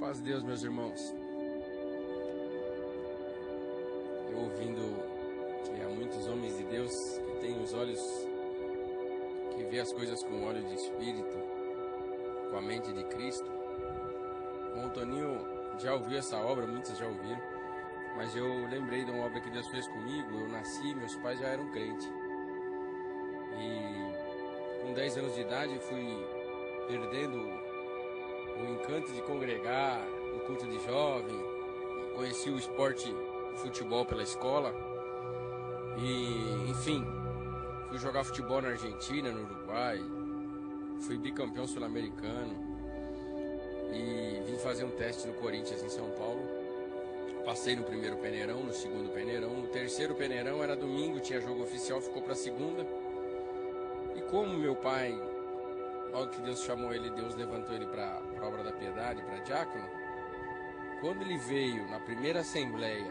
Paz de Deus, meus irmãos. Eu ouvindo que há muitos homens de Deus que têm os olhos, que vê as coisas com o olho de Espírito, com a mente de Cristo. O Antoninho já ouviu essa obra, muitos já ouviram, mas eu lembrei de uma obra que Deus fez comigo. Eu nasci, meus pais já eram crentes. E com 10 anos de idade fui perdendo o encanto de congregar no culto de jovem. Conheci o esporte, o futebol pela escola. E, enfim, fui jogar futebol na Argentina, no Uruguai. Fui bicampeão sul-americano. E vim fazer um teste no Corinthians, em São Paulo. Passei no primeiro peneirão, no segundo peneirão. No terceiro peneirão era domingo, tinha jogo oficial, ficou para segunda. E como meu pai, logo que Deus chamou ele, Deus levantou ele para a obra da piedade, para diácono. Quando ele veio na primeira assembleia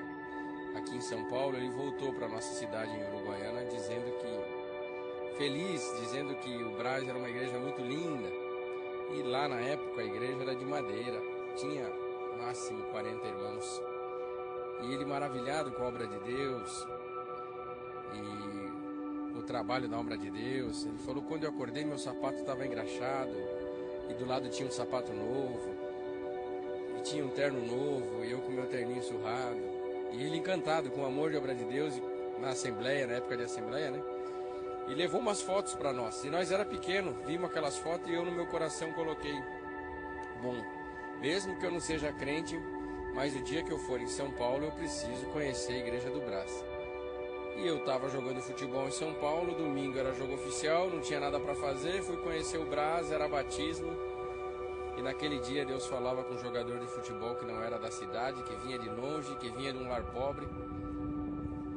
aqui em São Paulo, ele voltou para nossa cidade em Uruguaiana dizendo que o Brás era uma igreja muito linda. E lá na época a igreja era de madeira, tinha máximo 40 irmãos. E ele maravilhado com a obra de Deus e o trabalho da obra de Deus. Ele falou: quando eu acordei, meu sapato estava engraxado e do lado tinha um sapato novo e tinha um terno novo e eu com meu terninho surrado. E ele encantado com o amor de obra de Deus na assembleia, na época de assembleia, né? E levou umas fotos para nós. E nós era pequeno, vimos aquelas fotos e eu no meu coração coloquei: bom, mesmo que eu não seja crente, mas o dia que eu for em São Paulo eu preciso conhecer a igreja do Brás. E eu estava jogando futebol em São Paulo, domingo era jogo oficial, não tinha nada para fazer, fui conhecer o Brás, era batismo. E naquele dia Deus falava com um jogador de futebol que não era da cidade, que vinha de longe, que vinha de um lar pobre,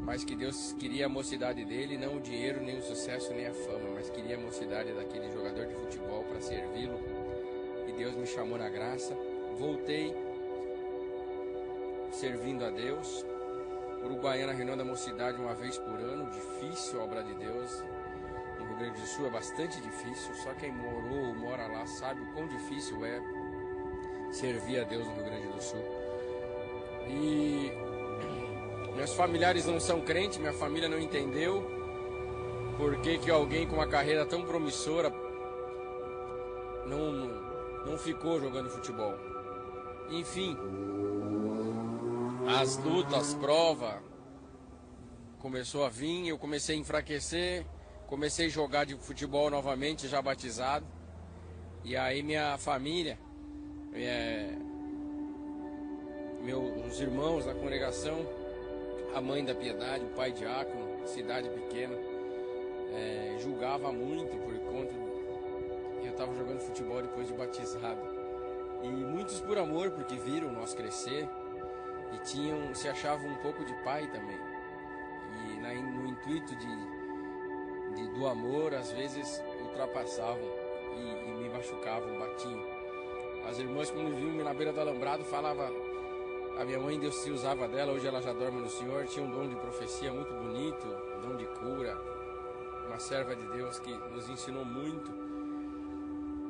mas que Deus queria a mocidade dele, não o dinheiro, nem o sucesso, nem a fama, mas queria a mocidade daquele jogador de futebol para servi-lo. E Deus me chamou na graça, voltei servindo a Deus. Uruguaiana reunião da mocidade uma vez por ano, difícil a obra de Deus. No Rio Grande do Sul é bastante difícil, só quem morou ou mora lá sabe o quão difícil é servir a Deus no Rio Grande do Sul. E meus familiares não são crentes, minha família não entendeu por que alguém com uma carreira tão promissora não ficou jogando futebol. Enfim, as lutas, as provas começou a vir, eu comecei a enfraquecer, comecei a jogar de futebol novamente, já batizado. E aí minha família, meus irmãos na congregação, a mãe da piedade, o pai diácono, cidade pequena, julgava muito por conta eu estava jogando futebol depois de batizado. E muitos por amor, porque viram nós crescer e se achavam um pouco de pai também. E no intuito do amor, às vezes ultrapassavam e me machucavam, batiam. As irmãs, quando viam-me na beira do alambrado, falavam: a minha mãe, Deus se usava dela, hoje ela já dorme no Senhor, tinha um dom de profecia muito bonito, um dom de cura, uma serva de Deus que nos ensinou muito.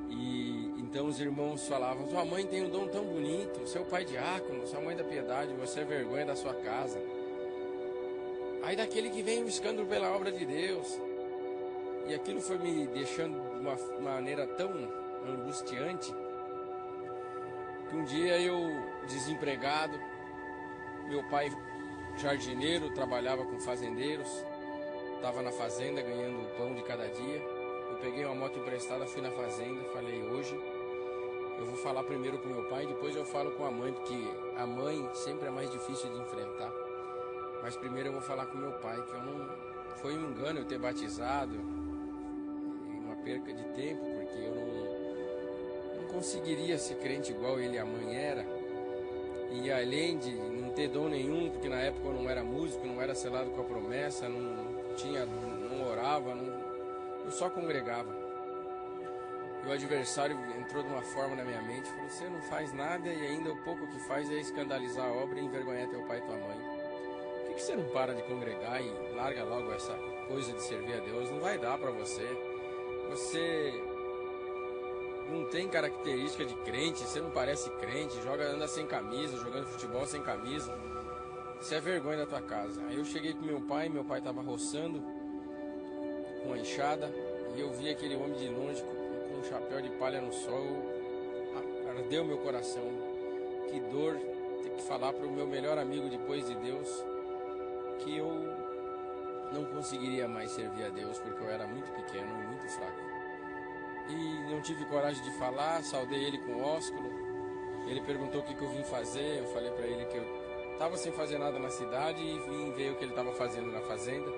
E então os irmãos falavam: sua mãe tem um dom tão bonito, seu pai diácono, sua mãe da piedade, você é vergonha da sua casa. Aí daquele que vem um escândalo pela obra de Deus. E aquilo foi me deixando de uma maneira tão angustiante, que um dia eu, desempregado, meu pai jardineiro, trabalhava com fazendeiros, estava na fazenda ganhando o pão de cada dia. Eu peguei uma moto emprestada, fui na fazenda, falei: hoje eu vou falar primeiro com meu pai, depois eu falo com a mãe, porque a mãe sempre é mais difícil de enfrentar. Mas primeiro eu vou falar com meu pai, que foi um engano eu ter batizado, uma perca de tempo, porque eu não conseguiria ser crente igual ele e a mãe era. E além de não ter dom nenhum, porque na época eu não era músico, não era selado com a promessa, não orava, eu só congregava. E o adversário entrou de uma forma na minha mente, falou: você não faz nada e ainda o pouco que faz é escandalizar a obra e envergonhar teu pai e tua mãe. Por que você não para de congregar e larga logo essa coisa de servir a Deus? Não vai dar para você. Você não tem característica de crente, você não parece crente, anda sem camisa, jogando futebol sem camisa. Isso é vergonha da tua casa. Aí eu cheguei com meu pai estava roçando com a enxada, e eu vi aquele homem de longe com um chapéu de palha no sol. Ardeu meu coração. Que dor ter que falar para o meu melhor amigo depois de Deus que eu não conseguiria mais servir a Deus, porque eu era muito pequeno e muito fraco. E não tive coragem de falar, saudei ele com ósculo. Ele perguntou o que eu vim fazer, eu falei para ele que eu estava sem fazer nada na cidade e vim ver o que ele estava fazendo na fazenda.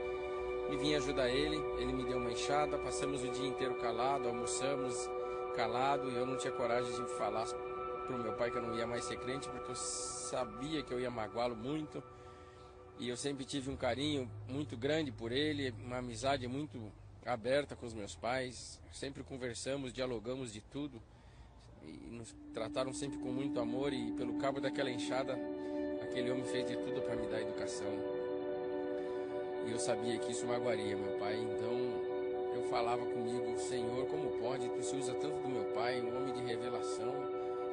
E vim ajudar ele, ele me deu uma enxada, passamos o dia inteiro calado, almoçamos calado, e eu não tinha coragem de falar para o meu pai que eu não ia mais ser crente, porque eu sabia que eu ia magoá-lo muito. E eu sempre tive um carinho muito grande por ele, uma amizade muito aberta com os meus pais. Sempre conversamos, dialogamos de tudo. E nos trataram sempre com muito amor. E pelo cabo daquela enxada, aquele homem fez de tudo para me dar educação. E eu sabia que isso magoaria meu pai. Então eu falava comigo: Senhor, como pode? Tu se usa tanto do meu pai, um homem de revelação.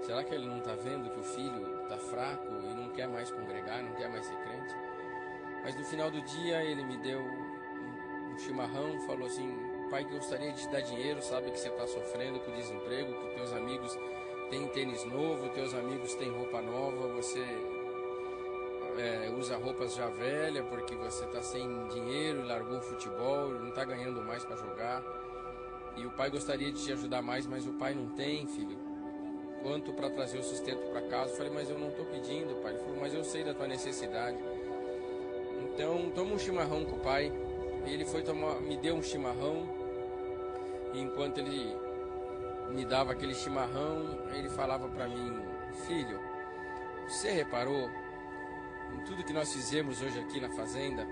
Será que ele não está vendo que o filho está fraco e não quer mais congregar, não quer mais ser crente? Mas no final do dia ele me deu um chimarrão, falou assim: pai, que eu gostaria de te dar dinheiro, sabe que você está sofrendo com o desemprego, que teus amigos têm tênis novo, teus amigos têm roupa nova, você usa roupas já velhas porque você está sem dinheiro e largou o futebol, não está ganhando mais para jogar. E o pai gostaria de te ajudar mais, mas o pai não tem, filho. Quanto para trazer o sustento para casa? Eu falei: mas eu não estou pedindo, pai. Ele falou: mas eu sei da tua necessidade. Então toma um chimarrão com o pai. E ele foi me deu um chimarrão. E enquanto ele me dava aquele chimarrão, ele falava para mim: filho, você reparou em tudo que nós fizemos hoje aqui na fazenda?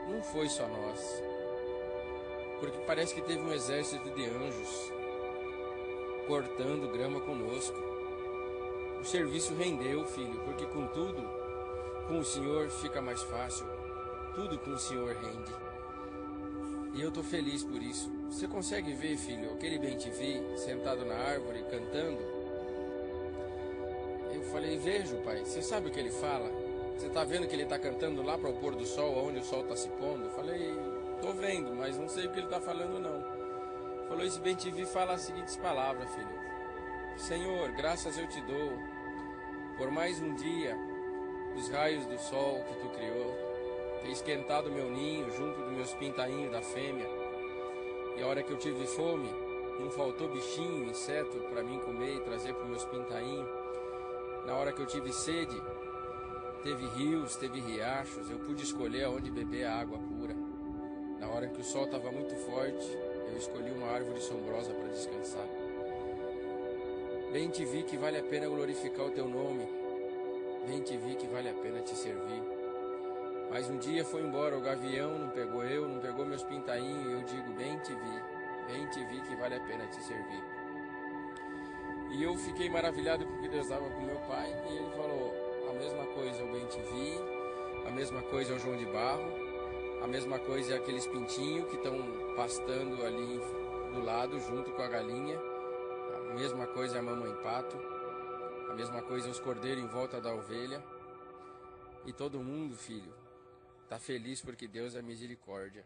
Não foi só nós, porque parece que teve um exército de anjos cortando grama conosco. O serviço rendeu, filho, porque com o Senhor fica mais fácil. Tudo com o Senhor rende. E eu estou feliz por isso. Você consegue ver, filho, aquele bem-te-vi sentado na árvore cantando? Eu falei: vejo, pai. Você sabe o que ele fala? Você está vendo que ele está cantando lá para o pôr do sol, onde o sol está se pondo? Eu falei: estou vendo, mas não sei o que ele está falando não. Falou: esse bem-te-vi fala as seguintes palavras, filho: Senhor, graças eu te dou por mais um dia, os raios do sol que tu criou, ter esquentado meu ninho junto dos meus pintainhos da fêmea. E a hora que eu tive fome, não faltou bichinho, inseto para mim comer e trazer para os meus pintainhos. Na hora que eu tive sede, teve rios, teve riachos, eu pude escolher aonde beber a água pura. Na hora que o sol estava muito forte, eu escolhi uma árvore sombrosa para descansar. Bem te vi que vale a pena glorificar o teu nome. Bem te vi que vale a pena te servir. Mas um dia foi embora o gavião, não pegou eu, não pegou meus pintainhos. E eu digo: bem te vi que vale a pena te servir. E eu fiquei maravilhado com o que Deus dava para o meu pai. E ele falou: a mesma coisa o bem te vi, a mesma coisa é o João de Barro, a mesma coisa é aqueles pintinhos que estão pastando ali do lado junto com a galinha. A mesma coisa é a mamãe pato. A mesma coisa é os cordeiros em volta da ovelha. E todo mundo, filho, está feliz porque Deus é misericórdia.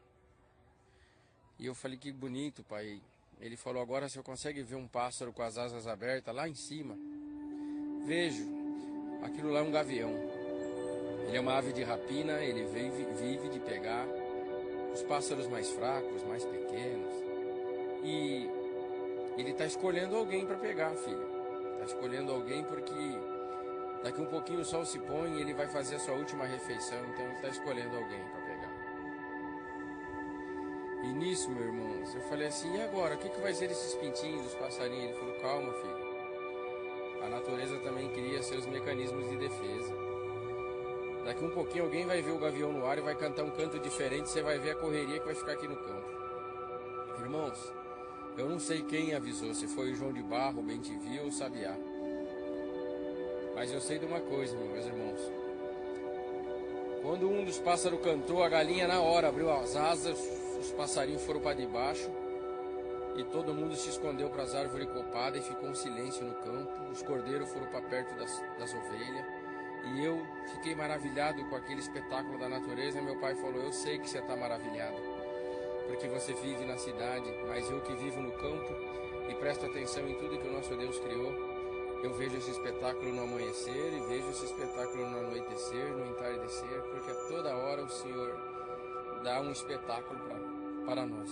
E eu falei: que bonito, pai. Ele falou: agora você consegue ver um pássaro com as asas abertas lá em cima? Vejo. Aquilo lá é um gavião. Ele é uma ave de rapina, ele vive de pegar os pássaros mais fracos, mais pequenos. E ele está escolhendo alguém para pegar, filho. Está escolhendo alguém porque daqui um pouquinho o sol se põe e ele vai fazer a sua última refeição. Então ele está escolhendo alguém para pegar. E nisso, meu irmão, eu falei assim: e agora? O que vai ser desses pintinhos, dos passarinhos? Ele falou: calma, filho. A natureza também cria seus mecanismos de defesa. Daqui um pouquinho alguém vai ver o gavião no ar e vai cantar um canto diferente. Você vai ver a correria que vai ficar aqui no campo. Irmãos, eu não sei quem avisou, se foi o João de Barro, o bem-te-vi ou o Sabiá. Mas eu sei de uma coisa, meus irmãos. Quando um dos pássaros cantou, a galinha na hora abriu as asas, os passarinhos foram para debaixo. E todo mundo se escondeu para as árvores copadas e ficou um silêncio no campo. Os cordeiros foram para perto das ovelhas. E eu fiquei maravilhado com aquele espetáculo da natureza. Meu pai falou: eu sei que você está maravilhado, porque você vive na cidade, mas eu que vivo no campo e presto atenção em tudo que o nosso Deus criou, eu vejo esse espetáculo no amanhecer e vejo esse espetáculo no anoitecer, no entardecer, porque a toda hora o Senhor dá um espetáculo para nós.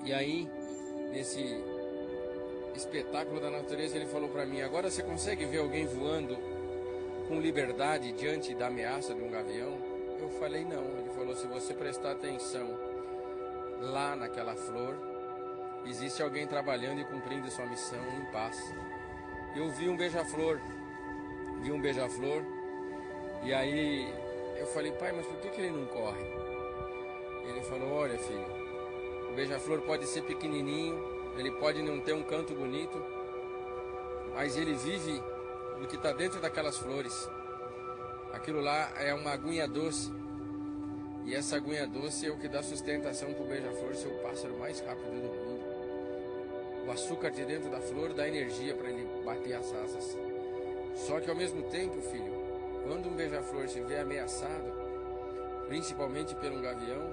E aí, nesse espetáculo da natureza, ele falou para mim: agora você consegue ver alguém voando com liberdade diante da ameaça de um gavião? Eu falei: não. Ele falou: se você prestar atenção lá naquela flor, existe alguém trabalhando e cumprindo sua missão em paz. Eu vi um beija-flor, e aí eu falei: pai, mas por que ele não corre? Ele falou: olha, filho, o beija-flor pode ser pequenininho, ele pode não ter um canto bonito, mas ele vive do que está dentro daquelas flores. Aquilo lá é uma aguinha doce, e essa aguinha doce é o que dá sustentação para o beija-flor ser o pássaro mais rápido do mundo. O açúcar de dentro da flor dá energia para ele bater as asas. Só que ao mesmo tempo, filho, quando um beija-flor se vê ameaçado, principalmente por um gavião,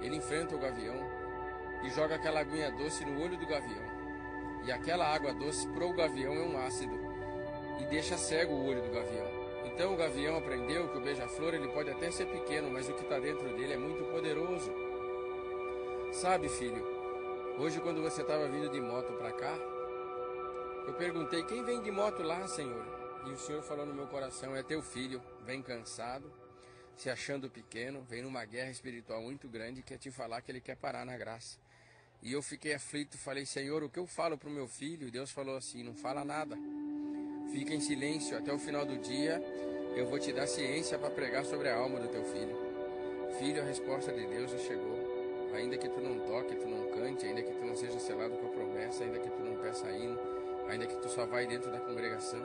ele enfrenta o gavião e joga aquela aguinha doce no olho do gavião. E aquela água doce para o gavião é um ácido e deixa cego o olho do gavião. Então o gavião aprendeu que o beija-flor ele pode até ser pequeno, mas o que está dentro dele é muito poderoso. Sabe, filho, hoje quando você estava vindo de moto para cá, eu perguntei: quem vem de moto lá, Senhor? E o Senhor falou no meu coração: é teu filho, vem cansado, se achando pequeno, vem numa guerra espiritual muito grande, quer te falar que ele quer parar na graça. E eu fiquei aflito, falei: Senhor, o que eu falo para o meu filho? E Deus falou assim: não fala nada, fica em silêncio, até o final do dia eu vou te dar ciência para pregar sobre a alma do teu filho. Filho, a resposta de Deus já chegou. Ainda que tu não toque, tu não cante, ainda que tu não seja selado com a promessa, ainda que tu não peça hino, ainda que tu só vai dentro da congregação,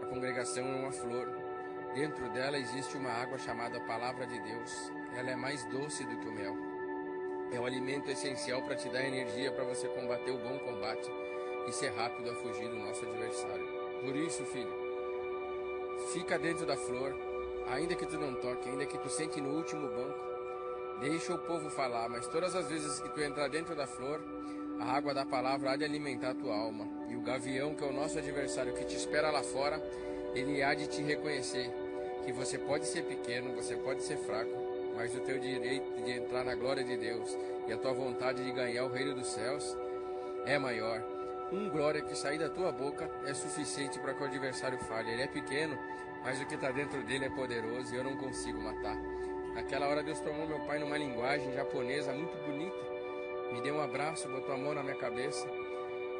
a congregação é uma flor. Dentro dela existe uma água chamada Palavra de Deus. Ela é mais doce do que o mel. É um alimento essencial para te dar energia para você combater o bom combate e ser rápido a fugir do nosso adversário. Por isso, filho, fica dentro da flor, ainda que tu não toque, ainda que tu sente no último banco. Deixa o povo falar, mas todas as vezes que tu entrar dentro da flor, a água da palavra há de alimentar a tua alma. E o gavião, que é o nosso adversário, que te espera lá fora, ele há de te reconhecer que você pode ser pequeno, você pode ser fraco, mas o teu direito de entrar na glória de Deus e a tua vontade de ganhar o reino dos céus é maior. Glória que sair da tua boca é suficiente para que o adversário fale. Ele é pequeno, mas o que está dentro dele é poderoso e eu não consigo matar. Naquela hora Deus tomou meu pai numa linguagem japonesa muito bonita, me deu um abraço, botou a mão na minha cabeça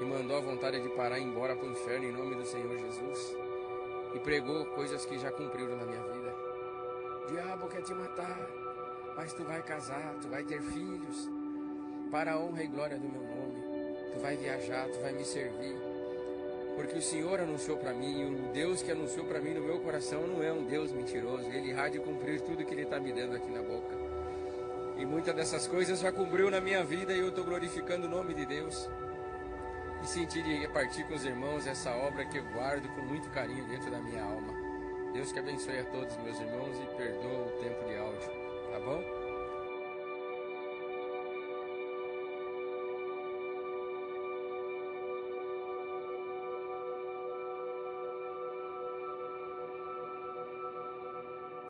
e mandou a vontade de parar e ir embora para o inferno em nome do Senhor Jesus. E pregou coisas que já cumpriram na minha vida. O diabo quer te matar, mas tu vai casar, tu vai ter filhos, para a honra e glória do meu nome. Tu vai viajar, tu vai me servir, porque o Senhor anunciou para mim, e o Deus que anunciou para mim no meu coração não é um Deus mentiroso. Ele há de cumprir tudo que Ele está me dando aqui na boca. E muitas dessas coisas já cumpriu na minha vida e eu estou glorificando o nome de Deus. E senti de repartir com os irmãos essa obra que eu guardo com muito carinho dentro da minha alma. Deus que abençoe a todos, meus irmãos, e perdoa o tempo de áudio, tá bom?